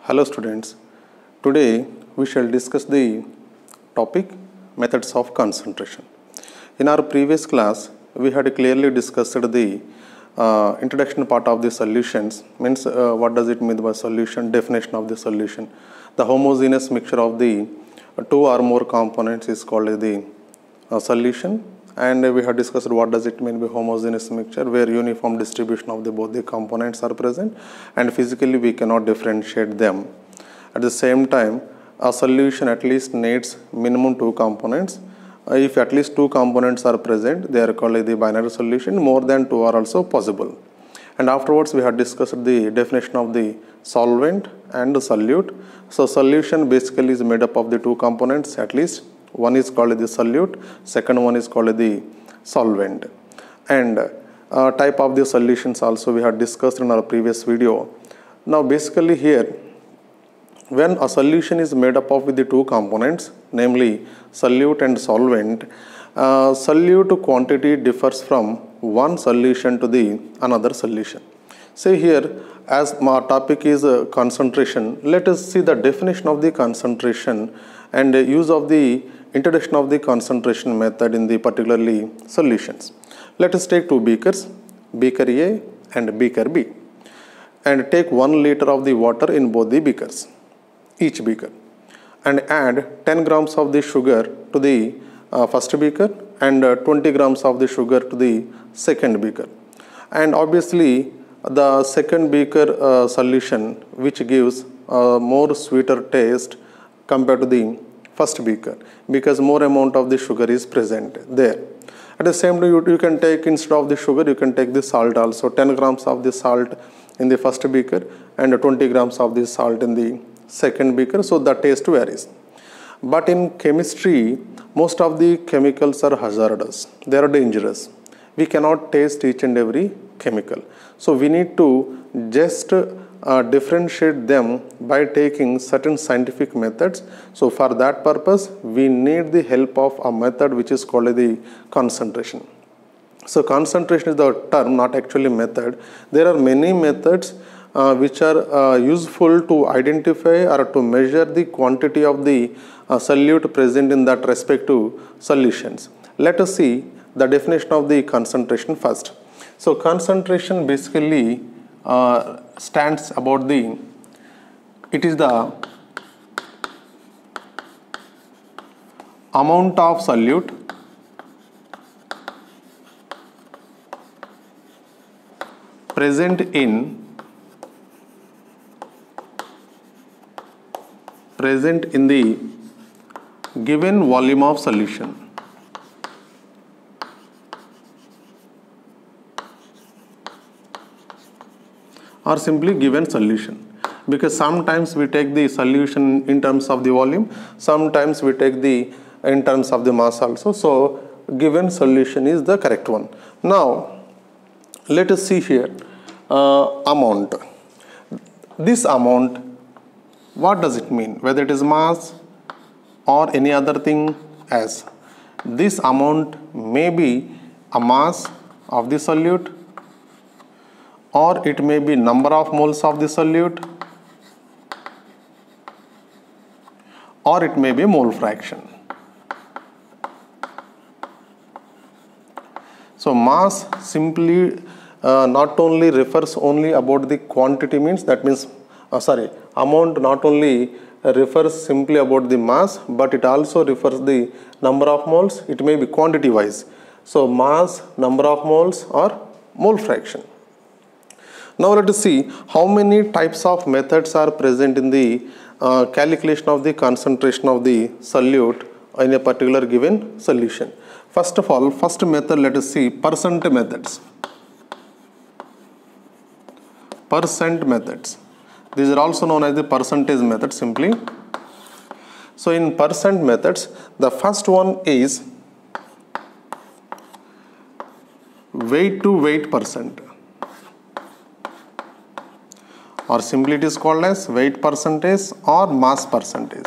Hello students, today we shall discuss the topic methods of concentration. In our previous class, we had clearly discussed the introduction part of the solutions, means what does it mean by solution, definition of the solution. The homogeneous mixture of the two or more components is called the solution, and we have discussed what does it mean by homogeneous mixture, where uniform distribution of both the components are present and physically we cannot differentiate them. At the same time, a solution at least needs minimum two components. If at least two components are present, they are called the binary solution. More than two are also possible. And afterwards we have discussed the definition of the solvent and the solute. So solution basically is made up of the two components at least. One is called the solute, second one is called the solvent. And type of the solutions also we have discussed in our previous video. Now basically here, when a solution is made up of with the two components, namely solute and solvent, solute quantity differs from one solution to the another solution. Say here, as my topic is concentration, let us see the definition of the concentration and use of the introduction of the concentration method in the particularly solutions. Let us take two beakers, beaker A and beaker B, and take 1 liter of the water in both the beakers, each beaker, and add 10 grams of the sugar to the first beaker and 20 grams of the sugar to the second beaker. And obviously the second beaker solution, which gives more sweeter taste compared to the first beaker, because more amount of the sugar is present there. At the same time, you can take, instead of the sugar, you can take the salt also, 10 grams of the salt in the first beaker and 20 grams of the salt in the second beaker, so the taste varies. But in chemistry, most of the chemicals are hazardous, they are dangerous. We cannot taste each and every chemical, so we need to just differentiate them by taking certain scientific methods. So for that purpose, we need the help of a method which is called the concentration. So concentration is the term, not actually method. There are many methods which are useful to identify or to measure the quantity of the solute present in that respective solutions. Let us see the definition of the concentration first. So concentration basically stands about the, it is the amount of solute present in the given volume of solution. Or simply given solution, because sometimes we take the solution in terms of the volume, sometimes we take the in terms of the mass also. So given solution is the correct one. Now let us see here amount. This amount, what does it mean? Whether it is mass or any other thing, as this amount may be a mass of the solute, or it may be number of moles of the solute, or it may be mole fraction. So mass simply not only refers only about the quantity, means that means amount not only refers simply about the mass, but it also refers the number of moles. It may be quantity wise. So mass, number of moles, or mole fraction. Now let us see how many types of methods are present in the calculation of the concentration of the solute in a particular given solution. First of all, first method, let us see percent methods. Percent methods. These are also known as the percentage method simply. So in percent methods, the first one is weight to weight percent, or simply it is called as weight percentage or mass percentage.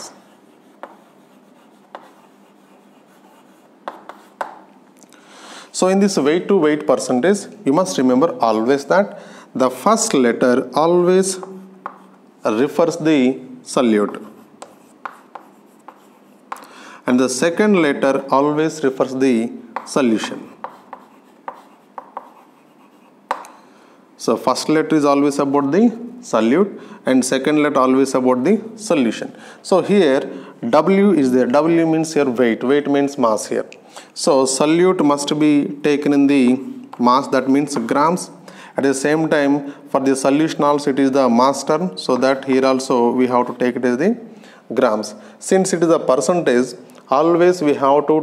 So in this weight to weight percentage, you must remember always that the first letter always refers the solute, and the second letter always refers the solution. So first letter is always about the solute and second letter always about the solution. So here W is there. W means your weight. Weight means mass here. So solute must be taken in the mass, that means grams. At the same time, for the solution also it is the mass term, so that here also we have to take it as the grams. Since it is a percentage, always we have to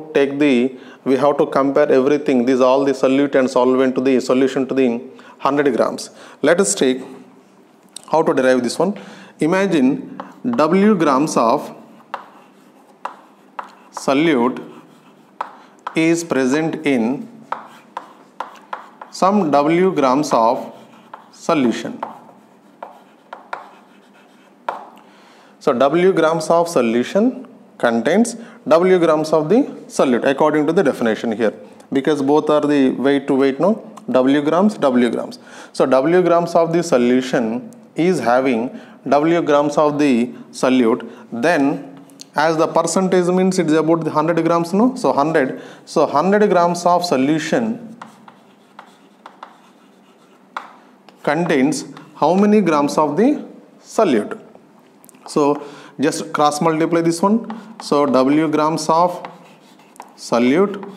compare everything, these all the solute and solvent to the solution to the 100 grams. Let us take how to derive this one. Imagine W grams of solute is present in some W grams of solution. So W grams of solution contains W grams of the solute according to the definition here, because both are the weight to weight, no? W grams. So W grams of the solution is having W grams of the solute, then as the percentage means it is about the 100 grams, no? So 100. So 100 grams of solution contains how many grams of the solute? So just cross multiply this one. So W grams of solute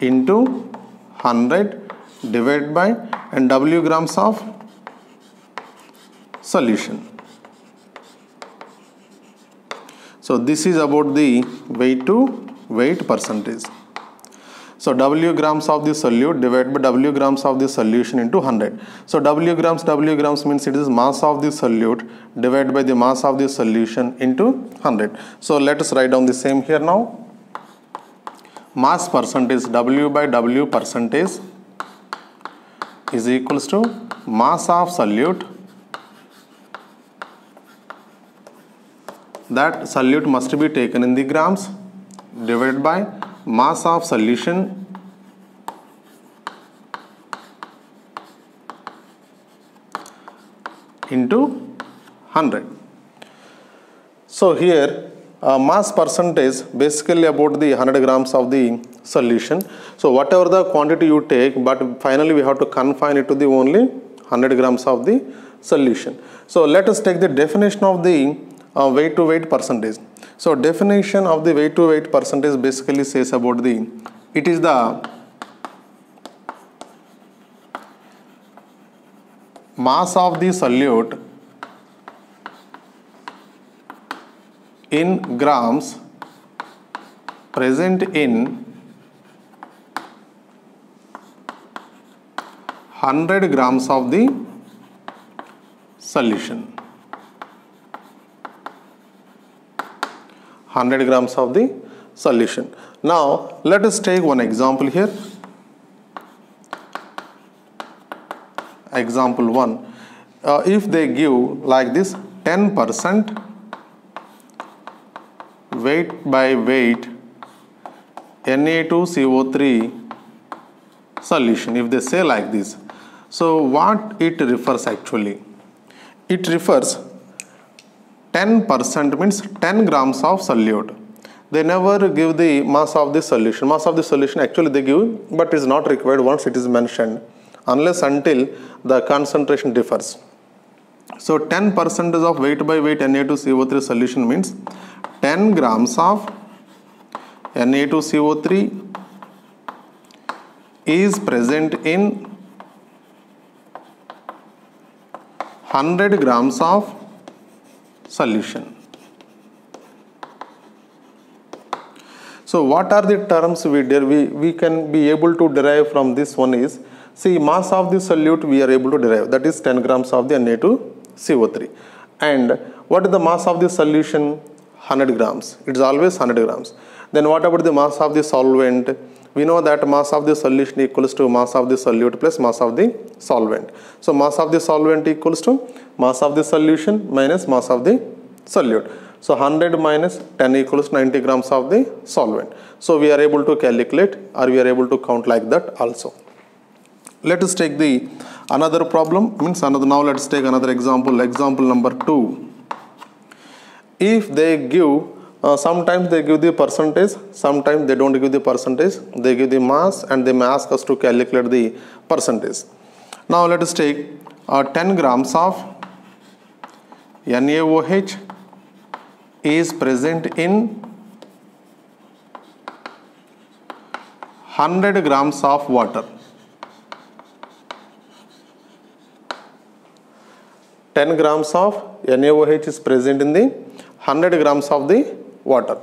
into 100 divided by and W grams of solution. So this is about the weight to weight percentage. So W grams of the solute divided by W grams of the solution into 100. So W grams means it is mass of the solute divided by the mass of the solution into 100. So let us write down the same here now. Mass percentage, W by W percentage is equals to mass of solute, that solute must be taken in the grams, divided by mass of solution into 100. So here mass percentage basically about the 100 grams of the solution. So whatever the quantity you take, but finally we have to confine it to the only 100 grams of the solution. So let us take the definition of the weight to weight percentage. So definition of the weight to weight percentage basically says about the, it is the mass of the solute in grams present in 100 grams of the solution. 100 grams of the solution. Now let us take one example here. Example 1. If they give like this 10% weight by weight Na2CO3 solution, if they say like this, so what it refers actually? It refers 10% means 10 grams of solute. They never give the mass of the solution. Mass of the solution actually they give, but is not required once it is mentioned, unless until the concentration differs. So 10% of weight by weight Na2CO3 solution means 10 grams of Na2CO3 is present in 100 grams of solution. So what are the terms we can be able to derive from this one is, see, mass of the solute we are able to derive, that is 10 grams of the Na2CO3. And what is the mass of the solution? 100 grams. It is always 100 grams. Then what about the mass of the solvent? We know that mass of the solution equals to mass of the solute plus mass of the solvent. So mass of the solvent equals to mass of the solution minus mass of the solute. So 100 minus 10 equals 90 grams of the solvent. So we are able to calculate, or we are able to count like that also. Let us take the Another problem means another. Now let's take another example. Example number 2. If they give, sometimes they give the percentage, sometimes they don't give the percentage. They give the mass and they may ask us to calculate the percentage. Now let us take 10 grams of NaOH is present in 100 grams of water. 10 grams of NaOH is present in the 100 grams of the water.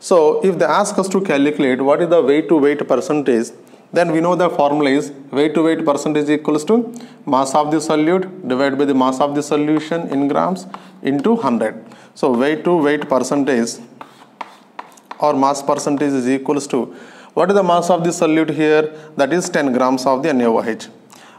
So if they ask us to calculate what is the weight to weight percentage, then we know the formula is weight to weight percentage equals to mass of the solute divided by the mass of the solution in grams into 100. So weight to weight percentage or mass percentage is equals to, what is the mass of the solute here? That is 10 grams of the NaOH.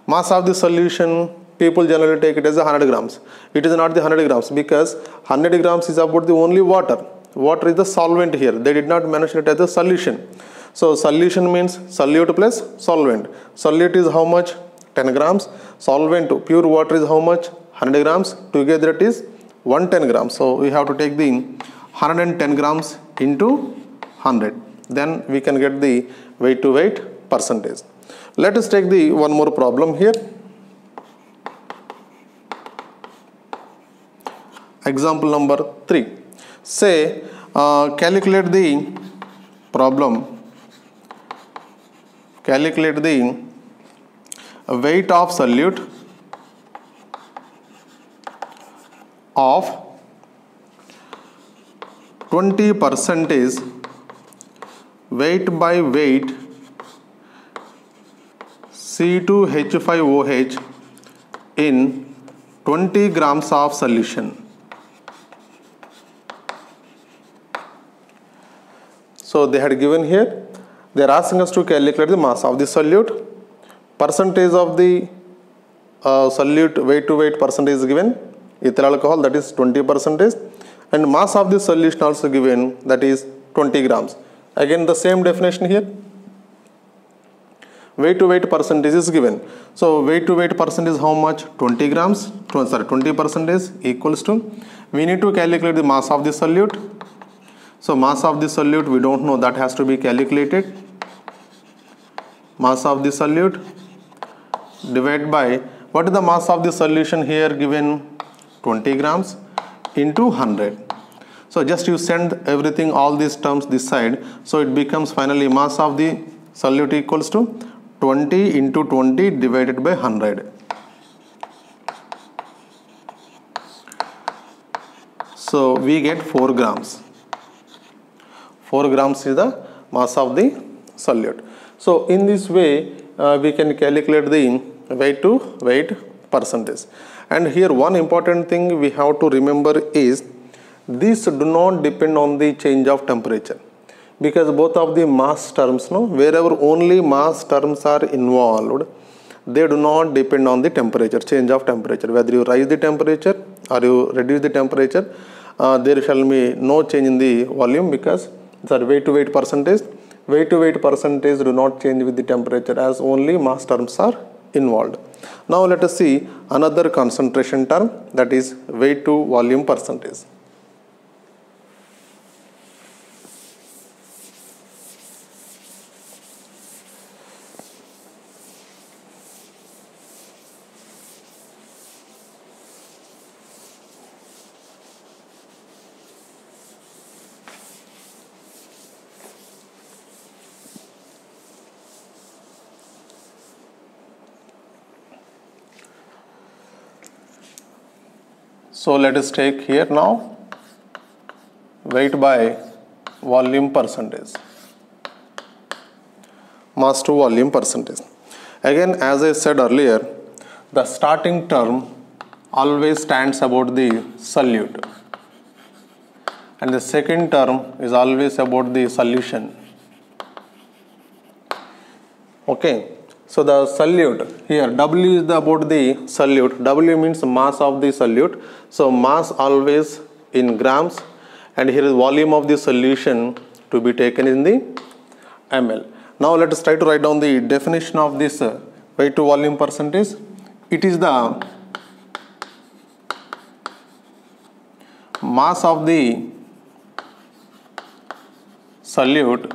Mass of the solution, people generally take it as 100 grams. It is not the 100 grams because 100 grams is about the only water. Water is the solvent here. They did not mention it as a solution. So solution means solute plus solvent. Solute is how much? 10 grams. Solvent, pure water is how much? 100 grams. Together it is 110 grams. So we have to take the 110 grams into 100. Then we can get the weight to weight percentage. Let us take the one more problem here. Example number 3. Say calculate the problem. Calculate the weight of solute of 20% weight by weight C2H5OH in 20 grams of solution. So they had given here, they are asking us to calculate the mass of the solute, percentage of the solute weight to weight percentage is given, ethyl alcohol, that is 20%, and mass of the solution also given, that is 20 grams. Again the same definition here, weight to weight percentage is given. So weight to weight percentage is how much? 20% equals to, we need to calculate the mass of the solute. So mass of the solute we don't know, that has to be calculated. Mass of the solute divided by, what is the mass of the solution here given? 20 grams into 100. So just you send everything, all these terms this side. So it becomes finally mass of the solute equals to 20 into 20 divided by 100. So we get 4 grams. 4 grams is the mass of the solute. So in this way we can calculate the weight to weight percentage. And here one important thing we have to remember is these do not depend on the change of temperature, because both of the mass terms, wherever only mass terms are involved, they do not depend on the temperature, change of temperature. Whether you raise the temperature or you reduce the temperature, there shall be no change in the volume, because the weight to weight percentage do not change with the temperature, as only mass terms are involved. Now let us see another concentration term, that is weight to volume percentage. So let us take here now weight by volume percentage, mass to volume percentage. Again, as I said earlier, the starting term always stands about the solute, and the second term is always about the solution. Okay. So the solute here, W is about the solute. W means mass of the solute. So mass always in grams, and here is volume of the solution to be taken in the ml. Now let us try to write down the definition of this weight to volume percentage. it is the mass of the solute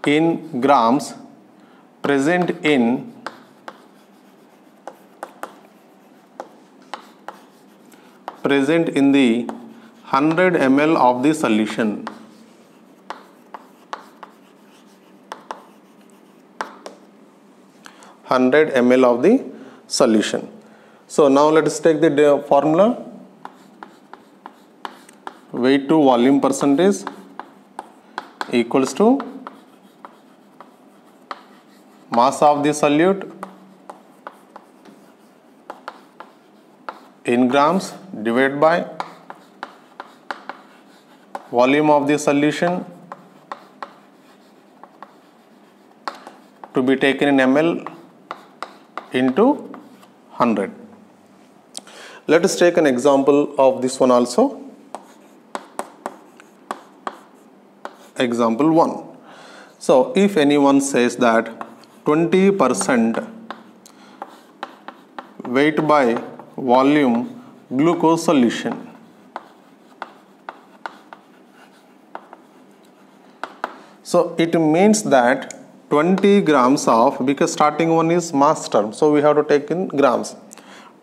in grams present in the 100 ml of the solution. 100 ml of the solution. So now let us take the formula. Weight to volume percentage equals to mass of the solute in grams divided by volume of the solution to be taken in ml into 100. Let us take an example of this one also. Example 1. So if anyone says that 20% weight by volume glucose solution, so it means that 20 grams of, because starting one is mass term, so we have to take in grams.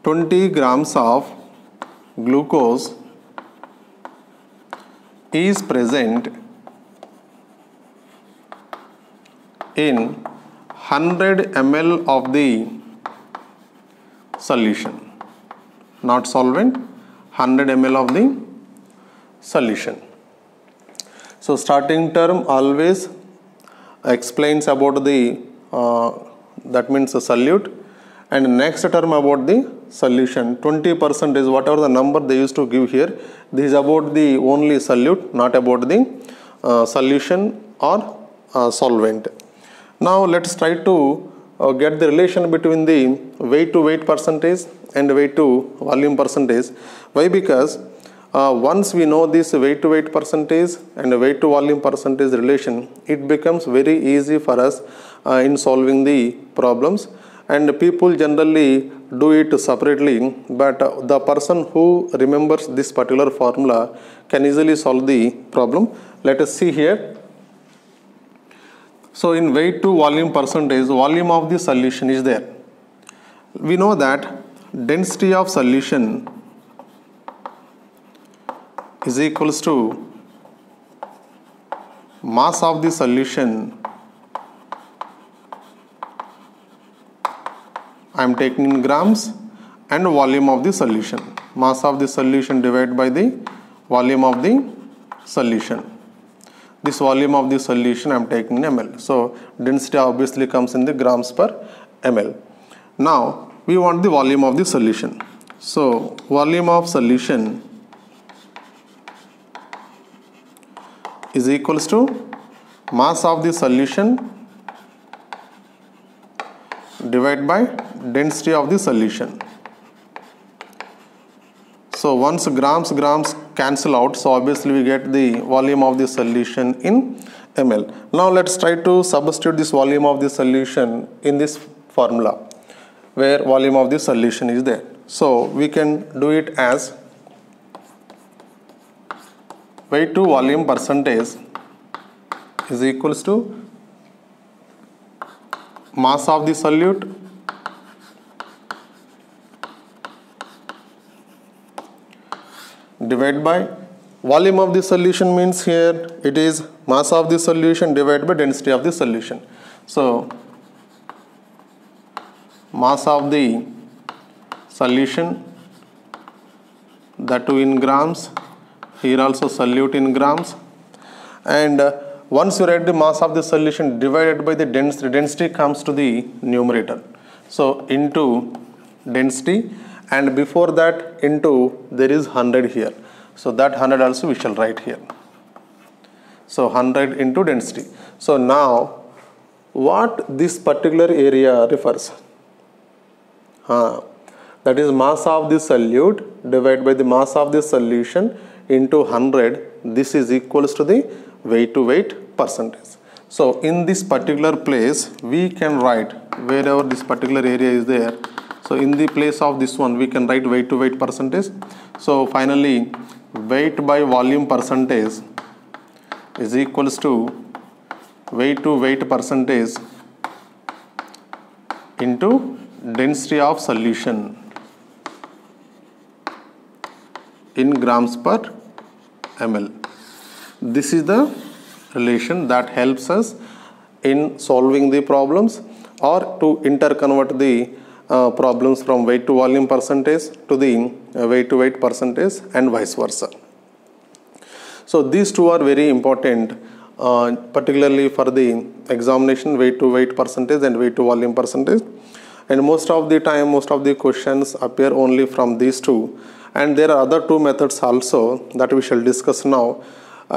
20 grams of glucose is present in 100 ml of the solution, not solvent, 100 ml of the solution. So starting term always explains about the that means the solute, and next term about the solution. 20% is whatever the number they used to give here. This is about the only solute, not about the solution or solvent. Now let us try to get the relation between the weight to weight percentage and weight to volume percentage. Why? Because once we know this weight to weight percentage and weight to volume percentage relation, it becomes very easy for us in solving the problems, and people generally do it separately, but the person who remembers this particular formula can easily solve the problem. Let us see here. So in weight to volume percentage, volume of the solution is there. We know that density of solution is equals to mass of the solution. I am taking in grams, and volume of the solution. Mass of the solution divided by the volume of the solution. This volume of the solution I am taking in ml. So density obviously comes in the grams per ml. Now we want the volume of the solution. So volume of solution is equals to mass of the solution divided by density of the solution. So once grams cancel out, so obviously we get the volume of the solution in ml. Now let's try to substitute this volume of the solution in this formula where volume of the solution is there. So we can do it as weight to volume percentage is equals to mass of the solute divided by volume of the solution, means here it is mass of the solution divided by density of the solution. So mass of the solution, that too in grams, here also solute in grams, and once you write the mass of the solution divided by the density comes to the numerator. So into density, and before that into there is 100 here. So that 100 also we shall write here. So 100 into density. So now what this particular area refers? That is mass of the solute divided by the mass of the solution into 100. This is equals to the weight to weight percentage. So in this particular place we can write wherever this particular area is there, so in the place of this one we can write weight to weight percentage. So finally weight by volume percentage is equals to weight to weight percentage into density of solution in grams per ml. This is the relation that helps us in solving the problems or to interconvert the problems from weight to volume percentage to the weight to weight percentage and vice versa. So these two are very important, particularly for the examination, weight to weight percentage and weight to volume percentage. And most of the time, most of the questions appear only from these two. And there are other two methods also that we shall discuss now.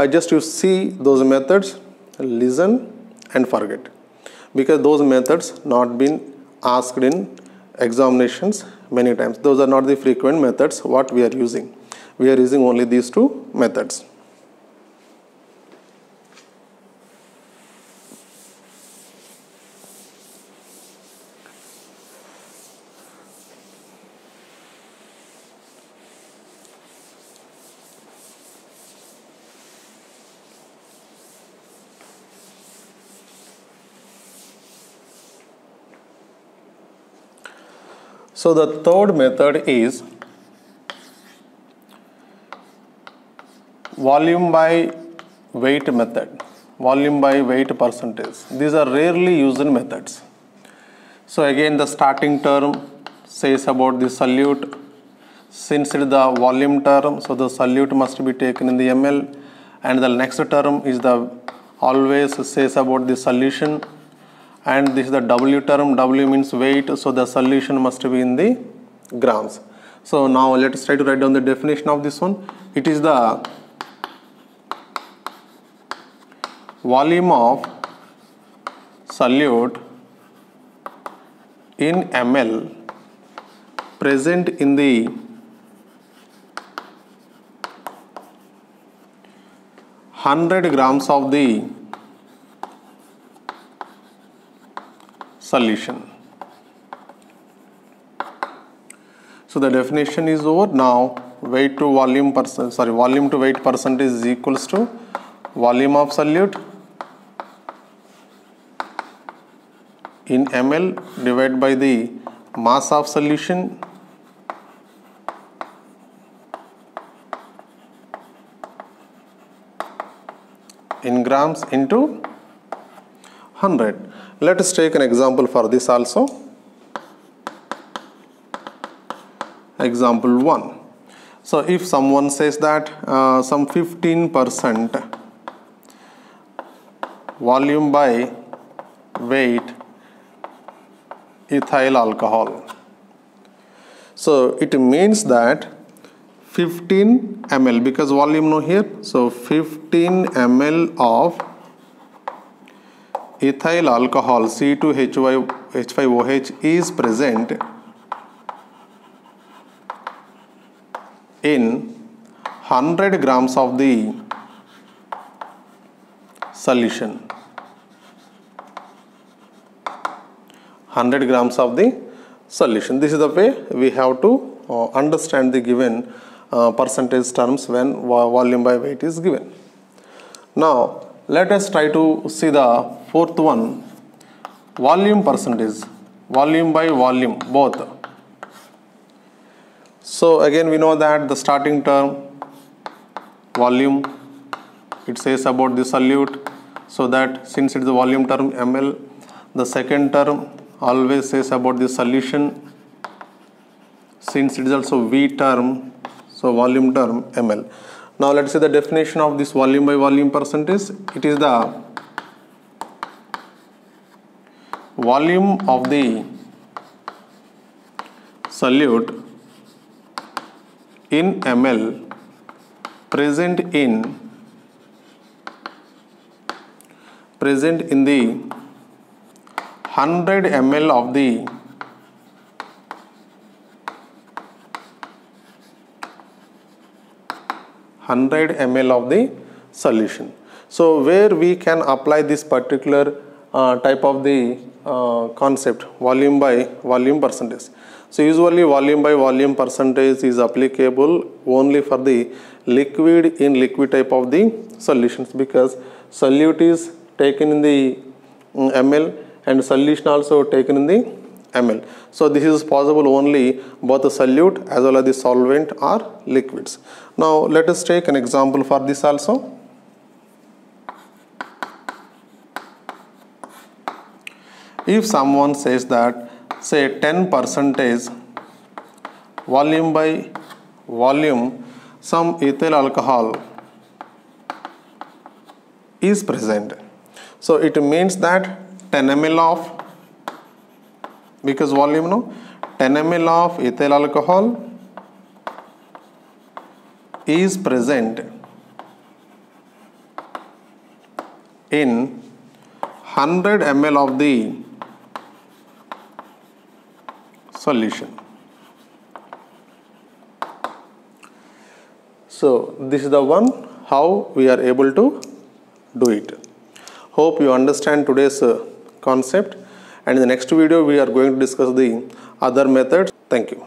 Just you see those methods, listen and forget, because those methods not been asked in examinations many times. Those are not the frequent methods what we are using. We are using only these two methods. So the third method is volume by weight method, volume by weight percentage. These are rarely used methods. So again the starting term says about the solute. Since it is the volume term, so the solute must be taken in the ml, and the next term is the always says about the solution. And this is the W term, W means weight, so the solution must be in the grams. So now let us try to write down the definition of this one. It is the volume of solute in ml present in the hundred grams of the solution. So the definition is over. Now weight to volume volume to weight percentage is equals to volume of solute in ml divided by the mass of solution in grams into 100. Let us take an example for this also. Example 1. So if someone says that some 15% volume by weight ethyl alcohol. So it means that 15 ml, because volume no here, so 15 ml of ethyl alcohol C2H5OH is present in 100 grams of the solution. 100 grams of the solution. This is the way we have to understand the given percentage terms when volume by weight is given. Now let us try to see the fourth one, volume percentage, volume by volume, both. So again we know that the starting term volume, it says about the solute, so that since it is the volume term ml, the second term always says about the solution, since it is also V term, so volume term ml. Now let us see the definition of this volume by volume percentage. It is the volume of the solute in ml present in the 100 ml of the solution. So where we can apply this particular type of the concept volume by volume percentage. So usually volume by volume percentage is applicable only for the liquid in liquid type of the solutions, because solute is taken in the ml and solution also taken in the ml. So this is possible only both the solute as well as the solvent or liquids. Now let us take an example for this also. If someone says that, say 10% volume by volume some ethyl alcohol is present. So it means that 10 ml of, because volume no, 10 ml of ethyl alcohol is present in 100 ml of the solution. So this is the one how we are able to do it. Hope you understand today's concept, and in the next video we are going to discuss the other methods. Thank you.